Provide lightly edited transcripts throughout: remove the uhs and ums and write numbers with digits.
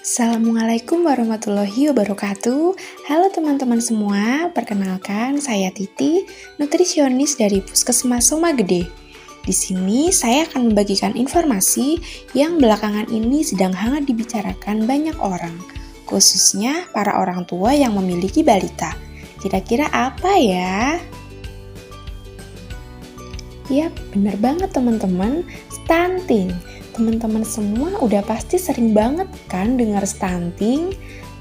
Assalamualaikum warahmatullahi wabarakatuh. Halo teman-teman semua, perkenalkan saya Titi, nutrisionis dari Puskesmas Soma Gede. Di sini saya akan membagikan informasi yang belakangan ini sedang hangat dibicarakan banyak orang, khususnya para orang tua yang memiliki balita. Kira-kira apa ya? Yap, benar banget teman-teman, stunting. Teman-teman semua udah pasti sering banget kan dengar stunting?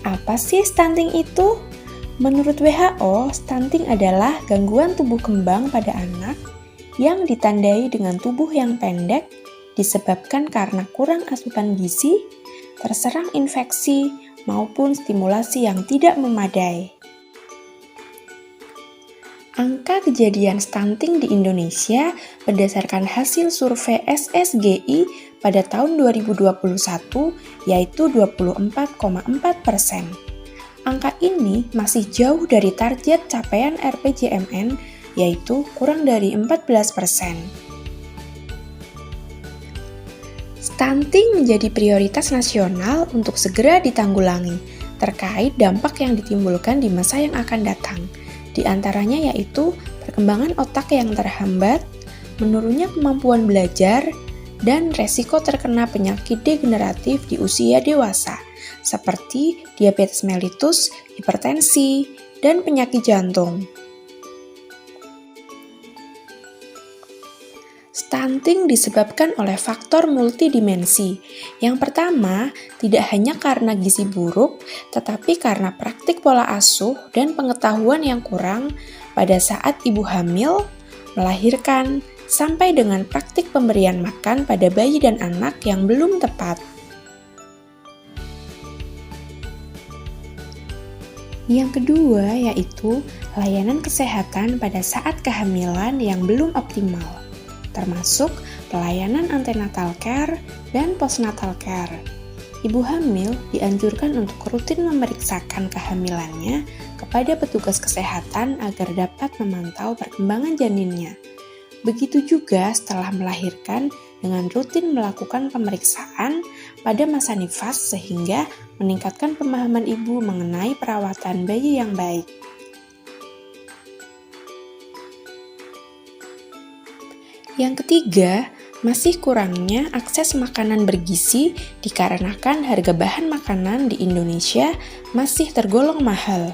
Apa sih stunting itu? Menurut WHO, stunting adalah gangguan tumbuh kembang pada anak yang ditandai dengan tubuh yang pendek disebabkan karena kurang asupan gizi, terserang infeksi, maupun stimulasi yang tidak memadai. Angka kejadian stunting di Indonesia berdasarkan hasil survei SSGI pada tahun 2021 yaitu 24,4%. Angka ini masih jauh dari target capaian RPJMN yaitu kurang dari 14%. Stunting menjadi prioritas nasional untuk segera ditanggulangi terkait dampak yang ditimbulkan di masa yang akan datang. Di antaranya yaitu perkembangan otak yang terhambat, menurunnya kemampuan belajar, dan resiko terkena penyakit degeneratif di usia dewasa, seperti diabetes mellitus, hipertensi, dan penyakit jantung. Stunting disebabkan oleh faktor multidimensi. Yang pertama, tidak hanya karena gizi buruk, tetapi karena praktik pola asuh dan pengetahuan yang kurang pada saat ibu hamil, melahirkan, sampai dengan praktik pemberian makan pada bayi dan anak yang belum tepat. Yang kedua yaitu layanan kesehatan pada saat kehamilan yang belum optimal, termasuk pelayanan antenatal care dan postnatal care. Ibu hamil dianjurkan untuk rutin memeriksakan kehamilannya kepada petugas kesehatan agar dapat memantau perkembangan janinnya. Begitu juga setelah melahirkan dengan rutin melakukan pemeriksaan pada masa nifas sehingga meningkatkan pemahaman ibu mengenai perawatan bayi yang baik. Yang ketiga, masih kurangnya akses makanan bergizi dikarenakan harga bahan makanan di Indonesia masih tergolong mahal.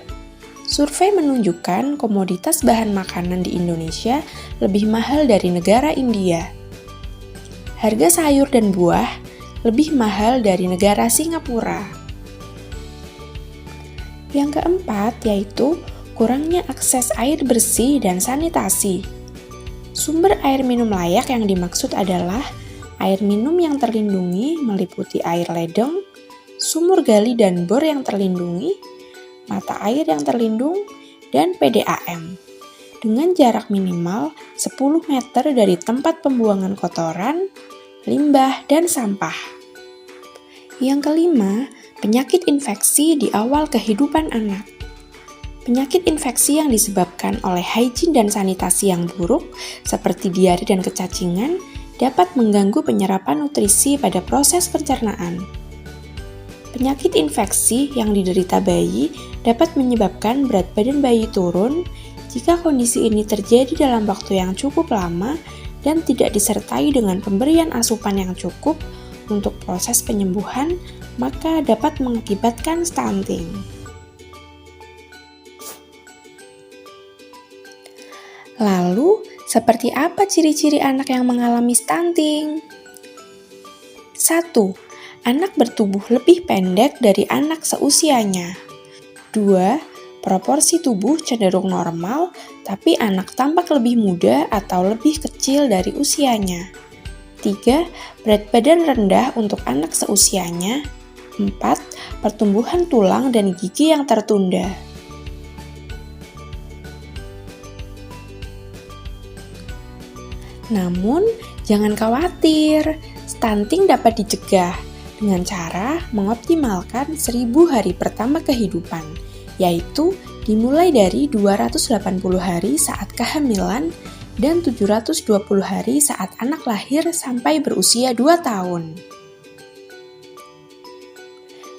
Survei menunjukkan komoditas bahan makanan di Indonesia lebih mahal dari negara India. Harga sayur dan buah lebih mahal dari negara Singapura. Yang keempat yaitu kurangnya akses air bersih dan sanitasi. Sumber air minum layak yang dimaksud adalah air minum yang terlindungi meliputi air ledeng, sumur gali dan bor yang terlindungi, mata air yang terlindung, dan PDAM. Dengan jarak minimal 10 meter dari tempat pembuangan kotoran, limbah, dan sampah. Yang kelima, penyakit infeksi di awal kehidupan anak. Penyakit infeksi yang disebabkan oleh hygiene dan sanitasi yang buruk, seperti diare dan kecacingan, dapat mengganggu penyerapan nutrisi pada proses pencernaan. Penyakit infeksi yang diderita bayi dapat menyebabkan berat badan bayi turun jika kondisi ini terjadi dalam waktu yang cukup lama dan tidak disertai dengan pemberian asupan yang cukup untuk proses penyembuhan, maka dapat mengakibatkan stunting. Lalu, seperti apa ciri-ciri anak yang mengalami stunting? 1. Anak bertubuh lebih pendek dari anak seusianya. 2. Proporsi tubuh cenderung normal, tapi anak tampak lebih muda atau lebih kecil dari usianya. 3. Berat badan rendah untuk anak seusianya. 4. Pertumbuhan tulang dan gigi yang tertunda. Namun, jangan khawatir, stunting dapat dicegah dengan cara mengoptimalkan 1000 hari pertama kehidupan, yaitu dimulai dari 280 hari saat kehamilan dan 720 hari saat anak lahir sampai berusia 2 tahun.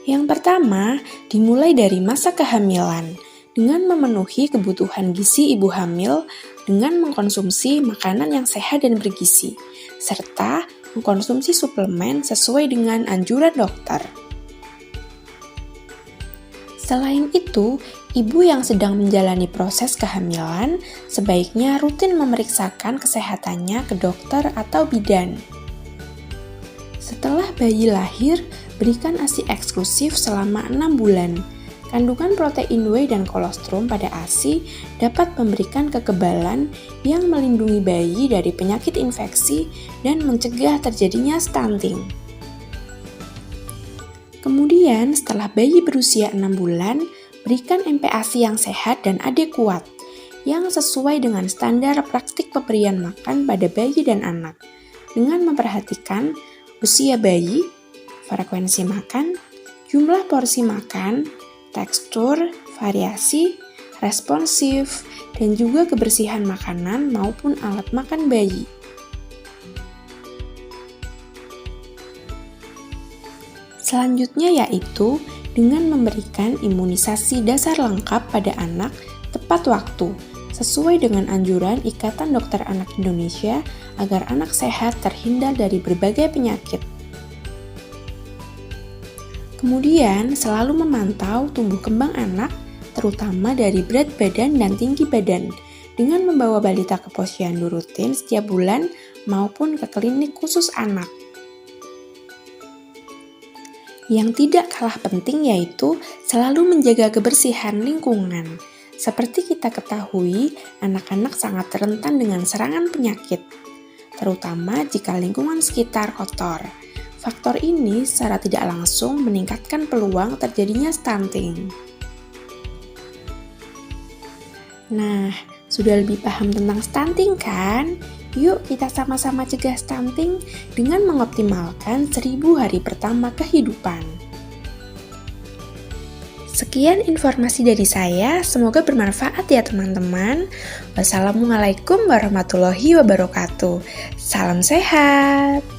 Yang pertama, dimulai dari masa kehamilan dengan memenuhi kebutuhan gizi ibu hamil dengan mengkonsumsi makanan yang sehat dan bergizi, serta mengkonsumsi suplemen sesuai dengan anjuran dokter. Selain itu, ibu yang sedang menjalani proses kehamilan sebaiknya rutin memeriksakan kesehatannya ke dokter atau bidan. Setelah bayi lahir, berikan ASI eksklusif selama 6 bulan. Kandungan protein whey dan kolostrum pada ASI dapat memberikan kekebalan yang melindungi bayi dari penyakit infeksi dan mencegah terjadinya stunting. Kemudian, setelah bayi berusia 6 bulan, berikan MPASI yang sehat dan adekuat, yang sesuai dengan standar praktik pemberian makan pada bayi dan anak, dengan memperhatikan usia bayi, frekuensi makan, jumlah porsi makan, tekstur, variasi, responsif, dan juga kebersihan makanan maupun alat makan bayi. Selanjutnya yaitu dengan memberikan imunisasi dasar lengkap pada anak tepat waktu, sesuai dengan anjuran Ikatan Dokter Anak Indonesia agar anak sehat terhindar dari berbagai penyakit. Kemudian, selalu memantau tumbuh kembang anak, terutama dari berat badan dan tinggi badan, dengan membawa balita ke posyandu rutin setiap bulan maupun ke klinik khusus anak. Yang tidak kalah penting yaitu selalu menjaga kebersihan lingkungan. Seperti kita ketahui, anak-anak sangat rentan dengan serangan penyakit, terutama jika lingkungan sekitar kotor. Faktor ini secara tidak langsung meningkatkan peluang terjadinya stunting. Nah, sudah lebih paham tentang stunting kan? Yuk kita sama-sama cegah stunting dengan mengoptimalkan 1000 hari pertama kehidupan. Sekian informasi dari saya, semoga bermanfaat ya teman-teman. Wassalamualaikum warahmatullahi wabarakatuh. Salam sehat.